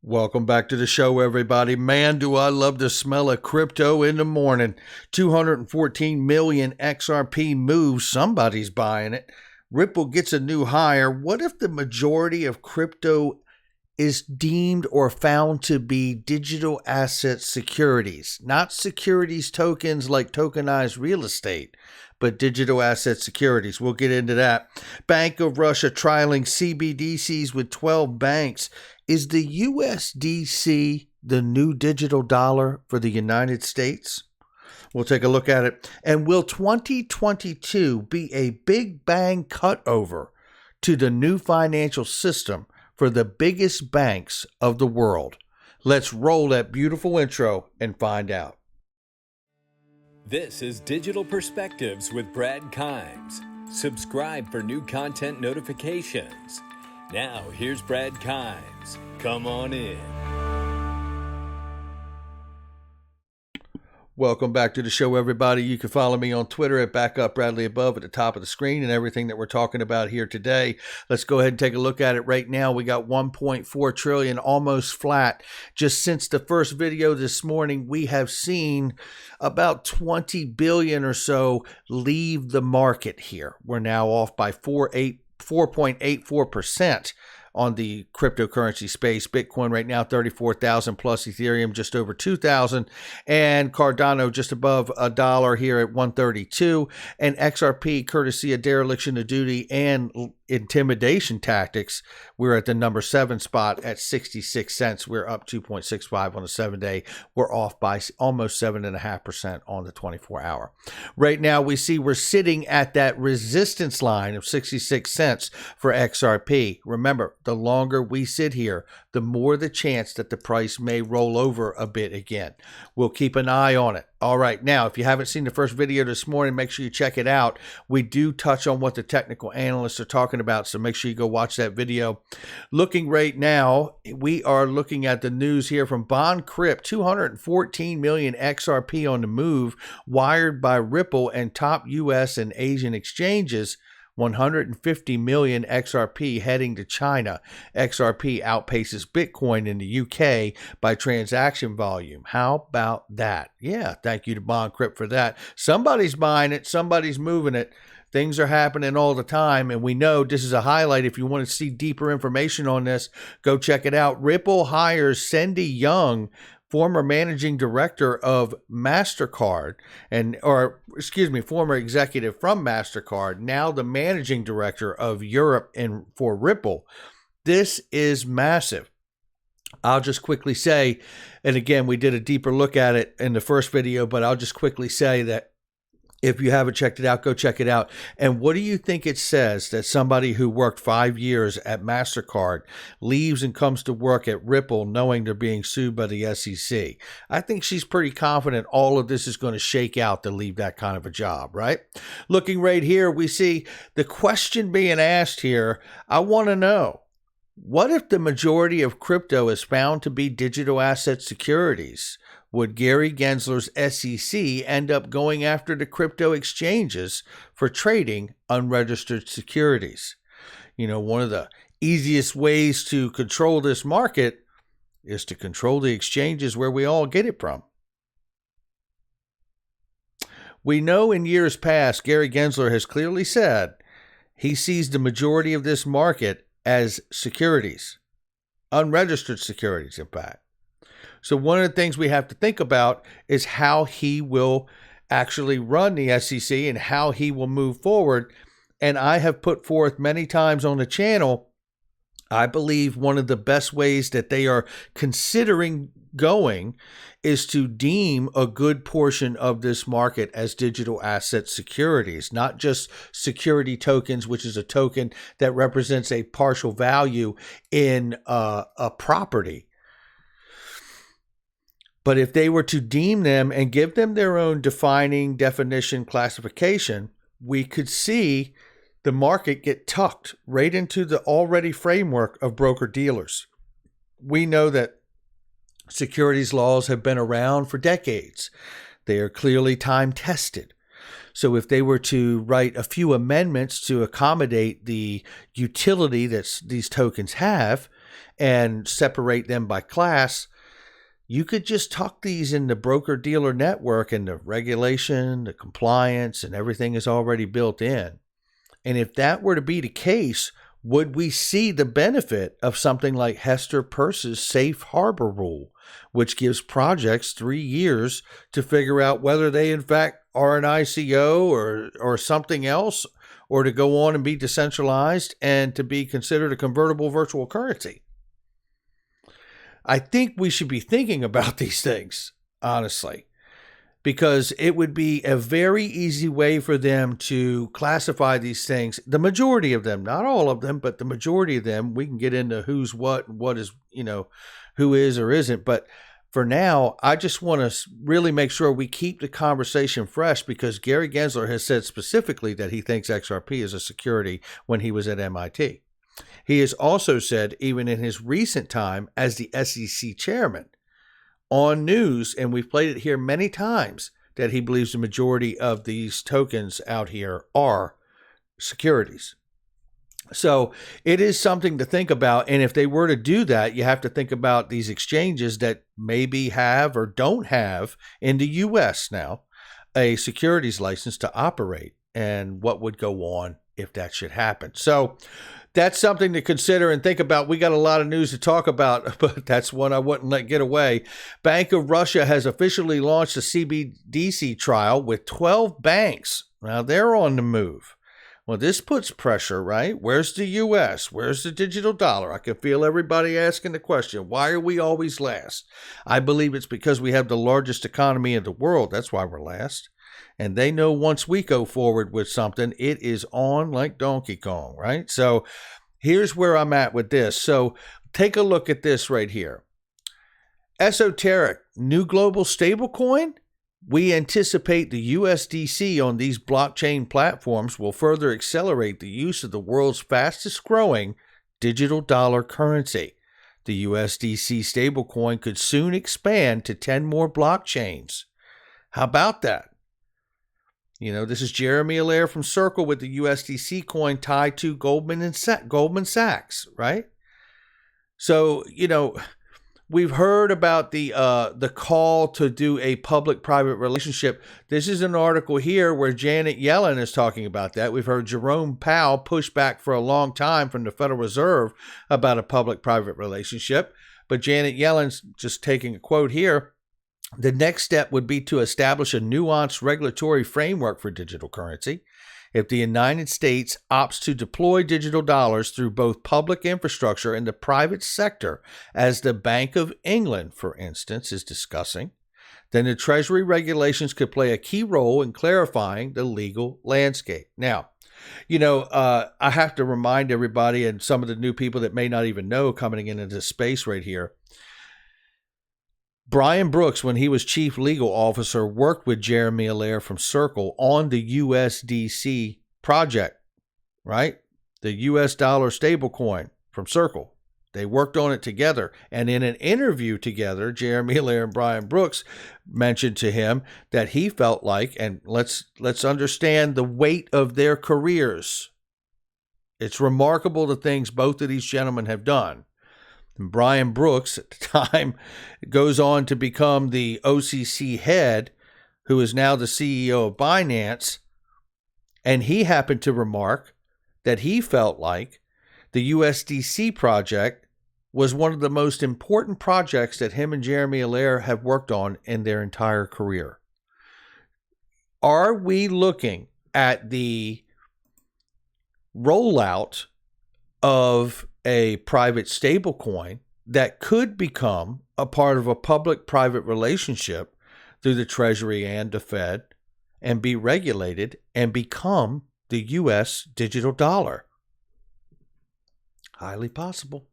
Welcome back to the show, everybody. Man, do I love the smell of crypto in the morning. 214 million XRP moves. Somebody's buying it. Ripple gets a new hire. What if the majority of crypto is deemed or found to be digital asset securities? Not securities tokens like tokenized real estate, but digital asset securities. We'll get into that. Bank of Russia trialing CBDCs with 12 banks. Is the USDC the new digital dollar for the United States? We'll take a look at it. And will 2022 be a big bang cutover to the new financial system for the biggest banks of the world? Let's roll that beautiful intro and find out. This is Digital Perspectives with Brad Kimes. Subscribe for new content notifications. Now, here's Brad Kimes. Come on in. Welcome back to the show, everybody. You can follow me on Twitter at BackupBradleyAbove at the top of the screen and everything that we're talking about here today. Let's go ahead and take a look at it right now. We got 1.4 trillion, almost flat. Just since the first video this morning, we have seen about 20 billion or so leave the market here. We're now off by 4.84% on the cryptocurrency space. Bitcoin right now 34,000 plus, Ethereum just over 2,000, and Cardano just above $1 here at 132. And XRP, courtesy of dereliction of duty and intimidation tactics, we're at the number 7 spot at 66 cents. We're up 2.65 on the 7-day. We're off by almost 7.5% on the 24-hour. Right now, we see we're sitting at that resistance line of 66 cents for XRP. Remember, the longer we sit here, the more the chance that the price may roll over a bit again. We'll keep an eye on it. All right. Now, if you haven't seen the first video this morning, make sure you check it out. We do touch on what the technical analysts are talking about, so make sure you go watch that video. Looking right now, we are looking at the news here from Bond Crypt. 214 million XRP on the move, wired by Ripple and top U.S. and Asian exchanges. 150 million XRP heading to China. XRP outpaces Bitcoin in the UK by transaction volume. How about that? Yeah, thank you to Bond Crypt for that. Somebody's buying it. Somebody's moving it. Things are happening all the time, and we know this is a highlight. If you want to see deeper information on this, go check it out. Ripple hires Cindy Young, former managing director of MasterCard, former executive from MasterCard, now the managing director of Europe and for Ripple. This is massive. I'll just quickly say, and again, we did a deeper look at it in the first video, but I'll just quickly say that if you haven't checked it out, go check it out. And what do you think it says that somebody who worked 5 years at MasterCard leaves and comes to work at Ripple knowing they're being sued by the SEC? I think she's pretty confident all of this is going to shake out to leave that kind of a job, right? Looking right here, we see the question being asked here. I want to know, what if the majority of crypto is found to be digital asset securities? Would Gary Gensler's SEC end up going after the crypto exchanges for trading unregistered securities? You know, one of the easiest ways to control this market is to control the exchanges where we all get it from. We know in years past, Gary Gensler has clearly said he sees the majority of this market as securities, unregistered securities, in fact. So one of the things we have to think about is how he will actually run the SEC and how he will move forward. And I have put forth many times on the channel, I believe one of the best ways that they are considering going is to deem a good portion of this market as digital asset securities, not just security tokens, which is a token that represents a partial value in a property. But if they were to deem them and give them their own definition, classification, we could see the market get tucked right into the already framework of broker-dealers. We know that securities laws have been around for decades. They are clearly time-tested. So if they were to write a few amendments to accommodate the utility that these tokens have, and separate them by class, you could just tuck these in the broker-dealer network, and the regulation, the compliance, and everything is already built in. And if that were to be the case, would we see the benefit of something like Hester Peirce's safe harbor rule, which gives projects 3 years to figure out whether they in fact are an ICO or something else, or to go on and be decentralized and to be considered a convertible virtual currency? I think we should be thinking about these things, honestly, because it would be a very easy way for them to classify these things. The majority of them, not all of them, but the majority of them. We can get into who's what and what is, who is or isn't. But for now, I just want to really make sure we keep the conversation fresh, because Gary Gensler has said specifically that he thinks XRP is a security when he was at MIT. He has also said, even in his recent time as the SEC chairman, on news, and we've played it here many times, that he believes the majority of these tokens out here are securities. So it is something to think about. And if they were to do that, you have to think about these exchanges that maybe have or don't have in the U.S. now a securities license to operate, and what would go on if that should happen. So that's something to consider and think about. We got a lot of news to talk about, but that's one I wouldn't let get away. Bank of Russia has officially launched a CBDC trial with 12 banks. Now they're on the move. Well, this puts pressure, right? Where's the U.S.? Where's the digital dollar? I can feel everybody asking the question, why are we always last? I believe it's because we have the largest economy in the world. That's why we're last. And they know once we go forward with something, it is on like Donkey Kong, right? So here's where I'm at with this. So take a look at this right here. Esoteric, new global stablecoin. We anticipate the USDC on these blockchain platforms will further accelerate the use of the world's fastest growing digital dollar currency. The USDC stablecoin could soon expand to 10 more blockchains. How about that? This is Jeremy Allaire from Circle with the USDC coin tied to Goldman Sachs, right? So, we've heard about the call to do a public-private relationship. This is an article here where Janet Yellen is talking about that. We've heard Jerome Powell push back for a long time from the Federal Reserve about a public-private relationship. But Janet Yellen's just taking a quote here. The next step would be to establish a nuanced regulatory framework for digital currency. If the United States opts to deploy digital dollars through both public infrastructure and the private sector, as the Bank of England, for instance, is discussing, then the Treasury regulations could play a key role in clarifying the legal landscape. Now, I have to remind everybody, and some of the new people that may not even know coming into this space right here, Brian Brooks, when he was chief legal officer, worked with Jeremy Allaire from Circle on the USDC project, right? The US dollar stablecoin from Circle. They worked on it together. And in an interview together, Jeremy Allaire and Brian Brooks mentioned to him that he felt like, and let's understand the weight of their careers. It's remarkable the things both of these gentlemen have done. Brian Brooks, at the time, goes on to become the OCC head, who is now the CEO of Binance. And he happened to remark that he felt like the USDC project was one of the most important projects that him and Jeremy Allaire have worked on in their entire career. Are we looking at the rollout of a private stablecoin that could become a part of a public-private relationship through the Treasury and the Fed and be regulated and become the U.S. digital dollar? Highly possible.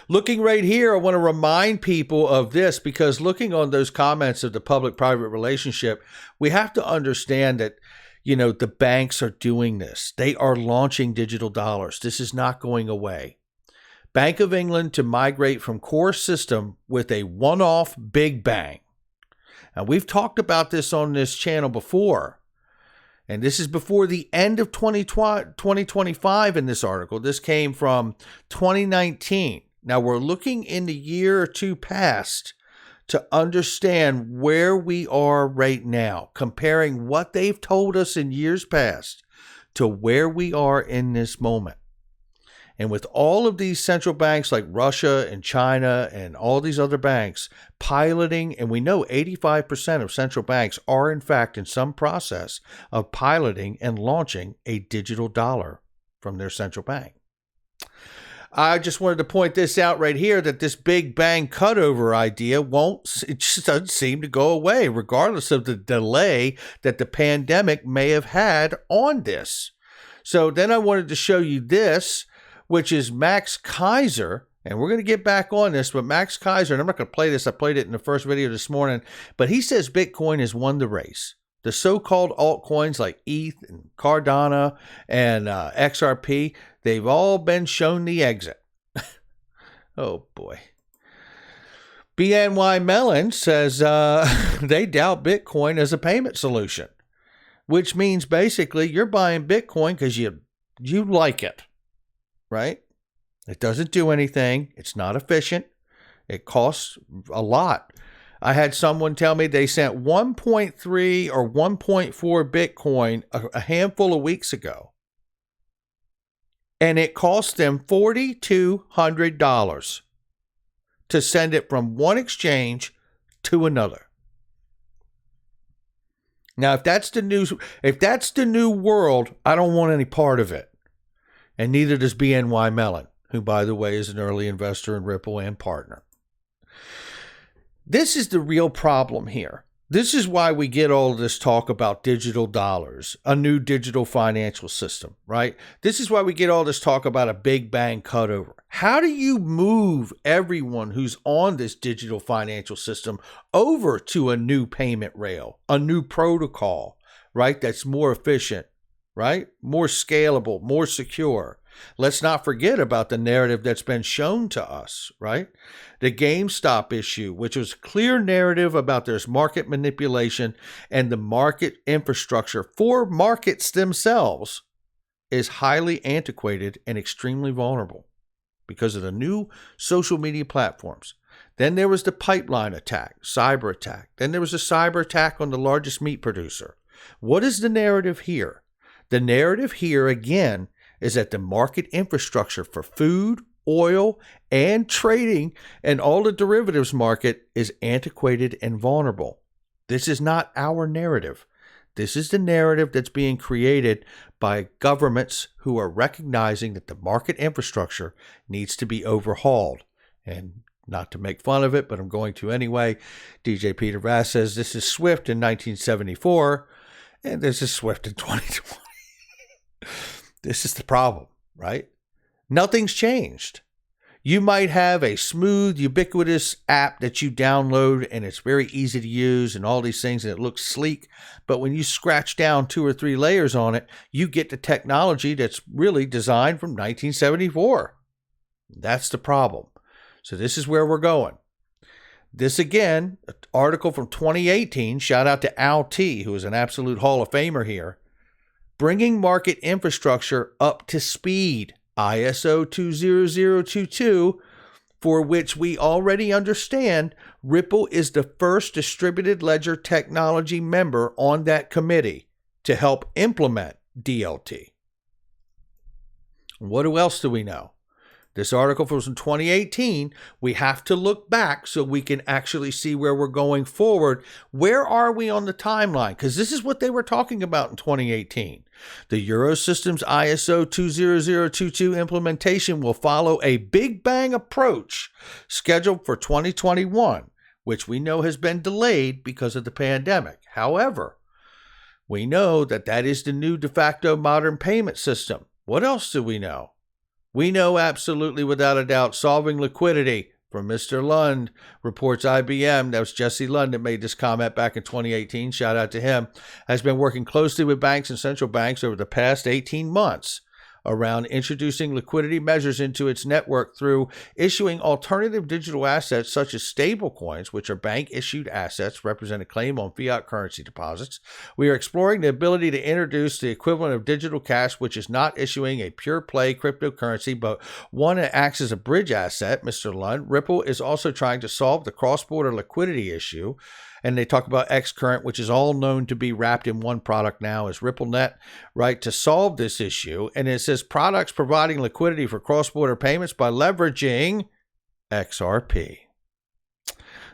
Looking right here, I want to remind people of this, because looking on those comments of the public-private relationship, we have to understand that the banks are doing this. They are launching digital dollars. This is not going away. Bank of England to migrate from core system with a one-off big bang. Now, we've talked about this on this channel before, and this is before the end of 2025 in this article. This came from 2019. Now we're looking in the year or two past to understand where we are right now, comparing what they've told us in years past to where we are in this moment. And with all of these central banks like Russia and China and all these other banks piloting, and we know 85% of central banks are in fact in some process of piloting and launching a digital dollar from their central bank. I just wanted to point this out right here, that this big bang cutover idea it just doesn't seem to go away, regardless of the delay that the pandemic may have had on this. So then I wanted to show you this, which is Max Keiser, and we're going to get back on this, but Max Keiser, and I'm not going to play this, I played it in the first video this morning, but he says Bitcoin has won the race. The so-called altcoins like ETH and Cardano and XRP, they've all been shown the exit. Oh, boy. BNY Mellon says they doubt Bitcoin as a payment solution, which means basically you're buying Bitcoin because you like it, right? It doesn't do anything. It's not efficient. It costs a lot. I had someone tell me they sent 1.3 or 1.4 Bitcoin a handful of weeks ago, and it cost them $4,200 to send it from one exchange to another. Now, if that's the new world, I don't want any part of it, and neither does BNY Mellon, who, by the way, is an early investor in Ripple and partner. This is the real problem here. This is why we get all this talk about digital dollars, a new digital financial system, right? This is why we get all this talk about a big bang cutover. How do you move everyone who's on this digital financial system over to a new payment rail, a new protocol, right? That's more efficient, right? More scalable, more secure. Let's not forget about the narrative that's been shown to us, right? The GameStop issue, which was a clear narrative about there's market manipulation, and the market infrastructure for markets themselves is highly antiquated and extremely vulnerable because of the new social media platforms. Then there was the pipeline attack, cyber attack. Then there was a cyber attack on the largest meat producer. What is the narrative here? The narrative here, again, is that the market infrastructure for food, oil, and trading and all the derivatives market is antiquated and vulnerable. This is not our narrative. This is the narrative that's being created by governments who are recognizing that the market infrastructure needs to be overhauled. And not to make fun of it, but I'm going to anyway, DJ Peter Vass says this is Swift in 1974, and this is Swift in 2020. This is the problem, right? Nothing's changed. You might have a smooth, ubiquitous app that you download and it's very easy to use and all these things and it looks sleek. But when you scratch down 2 or 3 layers on it, you get the technology that's really designed from 1974. That's the problem. So this is where we're going. This again, an article from 2018, shout out to Al T, who is an absolute Hall of Famer here. Bringing market infrastructure up to speed, ISO20022, for which we already understand Ripple is the first distributed ledger technology member on that committee to help implement DLT. What else do we know? This article was in 2018. We have to look back so we can actually see where we're going forward. Where are we on the timeline? Because this is what they were talking about in 2018. The Eurosystem's ISO 20022 implementation will follow a big bang approach scheduled for 2021, which we know has been delayed because of the pandemic. However, we know that that is the new de facto modern payment system. What else do we know? We know absolutely without a doubt solving liquidity from Mr. Lund, reports IBM. That was Jesse Lund that made this comment back in 2018. Shout out to him. Has been working closely with banks and central banks over the past 18 months around introducing liquidity measures into its network through issuing alternative digital assets such as stablecoins, which are bank-issued assets represent a claim on fiat currency deposits. We are exploring the ability to introduce the equivalent of digital cash, which is not issuing a pure-play cryptocurrency, but one that acts as a bridge asset, Mr. Lund. Ripple is also trying to solve the cross-border liquidity issue. And they talk about Xcurrent, which is all known to be wrapped in one product now as RippleNet, right, to solve this issue. And it says products providing liquidity for cross-border payments by leveraging XRP,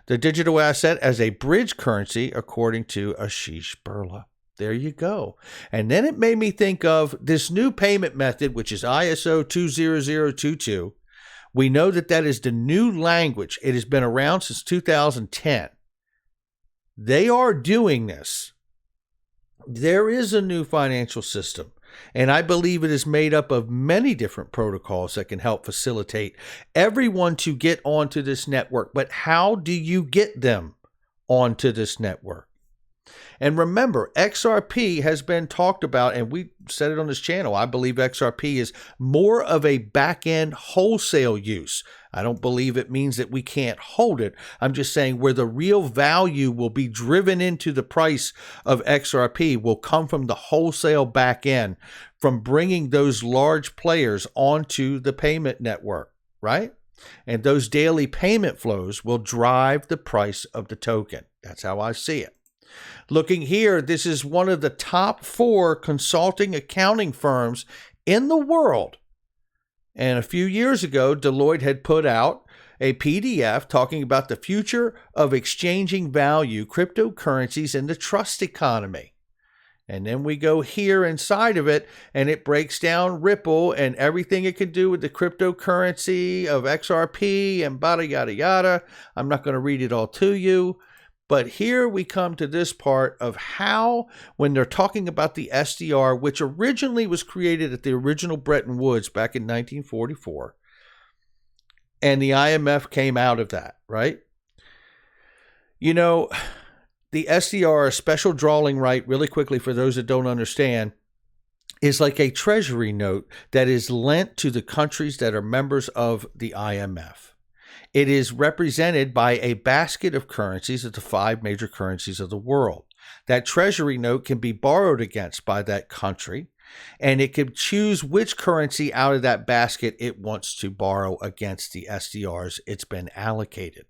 the digital asset as a bridge currency, according to Ashish Birla. There you go. And then it made me think of this new payment method, which is ISO20022. We know that that is the new language. It has been around since 2010. They are doing this. There is a new financial system, and I believe it is made up of many different protocols that can help facilitate everyone to get onto this network. But how do you get them onto this network? And remember, XRP has been talked about, and we said it on this channel. I believe XRP is more of a back-end wholesale use. I don't believe it means that we can't hold it. I'm just saying where the real value will be driven into the price of XRP will come from the wholesale back end, from bringing those large players onto the payment network, right? And those daily payment flows will drive the price of the token. That's how I see it. Looking here, this is one of the top 4 consulting accounting firms in the world. And a few years ago, Deloitte had put out a PDF talking about the future of exchanging value cryptocurrencies in the trust economy. And then we go here inside of it, and it breaks down Ripple and everything it can do with the cryptocurrency of XRP and yada yada. I'm not going to read it all to you. But here we come to this part of how, when they're talking about the SDR, which originally was created at the original Bretton Woods back in 1944, and the IMF came out of that, right? You know, the SDR, a special drawing right, really quickly for those that don't understand, is like a treasury note that is lent to the countries that are members of the IMF. It is represented by a basket of currencies of the 5 major currencies of the world. That treasury note can be borrowed against by that country, and it can choose which currency out of that basket it wants to borrow against the SDRs it's been allocated.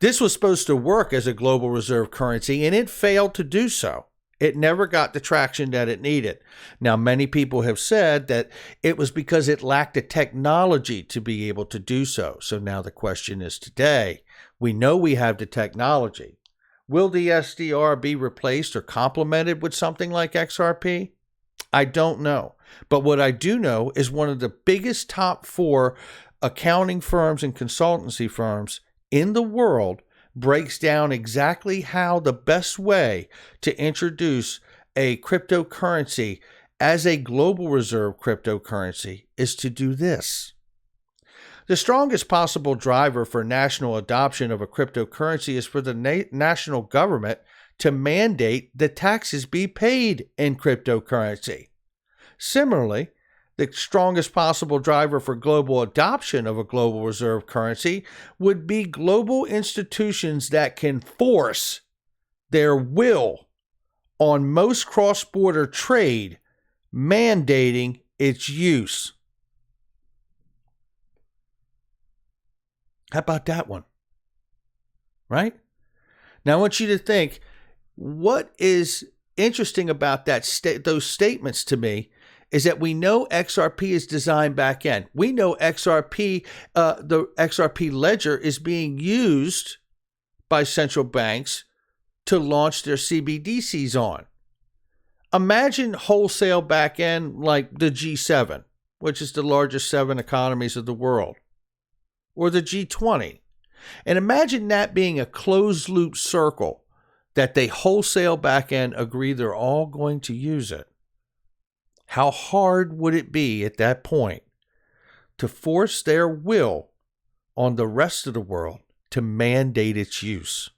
This was supposed to work as a global reserve currency, and it failed to do so. It never got the traction that it needed. Now, many people have said that it was because it lacked the technology to be able to do so. So now the question is today, we know we have the technology. Will the SDR be replaced or complemented with something like XRP? I don't know. But what I do know is one of the biggest top 4 accounting firms and consultancy firms in the world breaks down exactly how the best way to introduce a cryptocurrency as a global reserve cryptocurrency is to do this. The strongest possible driver for national adoption of a cryptocurrency is for the national government to mandate that taxes be paid in cryptocurrency. Similarly, the strongest possible driver for global adoption of a global reserve currency would be global institutions that can force their will on most cross-border trade, mandating its use. How about that one? Right? Now I want you to think, what is interesting about those statements to me is that we know XRP is designed back end. We know XRP, the XRP ledger is being used by central banks to launch their CBDCs on. Imagine wholesale back end like the G7, which is the largest 7 economies of the world, or the G20. And imagine that being a closed loop circle that they wholesale back end agree they're all going to use it. How hard would it be at that point to force their will on the rest of the world to mandate its use?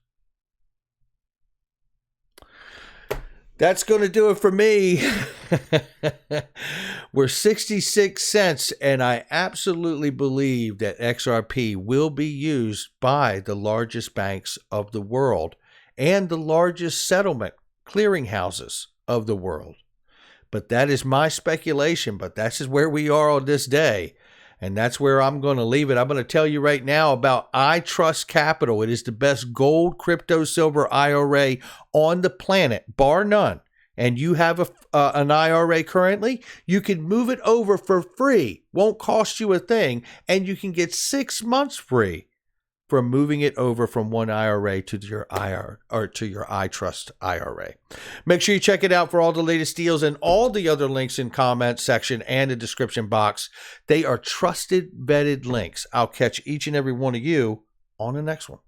That's going to do it for me. We're 66 cents, and I absolutely believe that XRP will be used by the largest banks of the world and the largest settlement clearinghouses of the world. But that is my speculation, but that's just where we are on this day. And that's where I'm going to leave it. I'm going to tell you right now about I Trust Capital. It is the best gold, crypto, silver IRA on the planet, bar none. And you have an IRA currently, you can move it over for free. Won't cost you a thing. And you can get 6 months free from moving it over from one IRA to your IRA or to your I Trust IRA. Make sure you check it out for all the latest deals and all the other links in comment section and the description box. They are trusted, vetted links. I'll catch each and every one of you on the next one.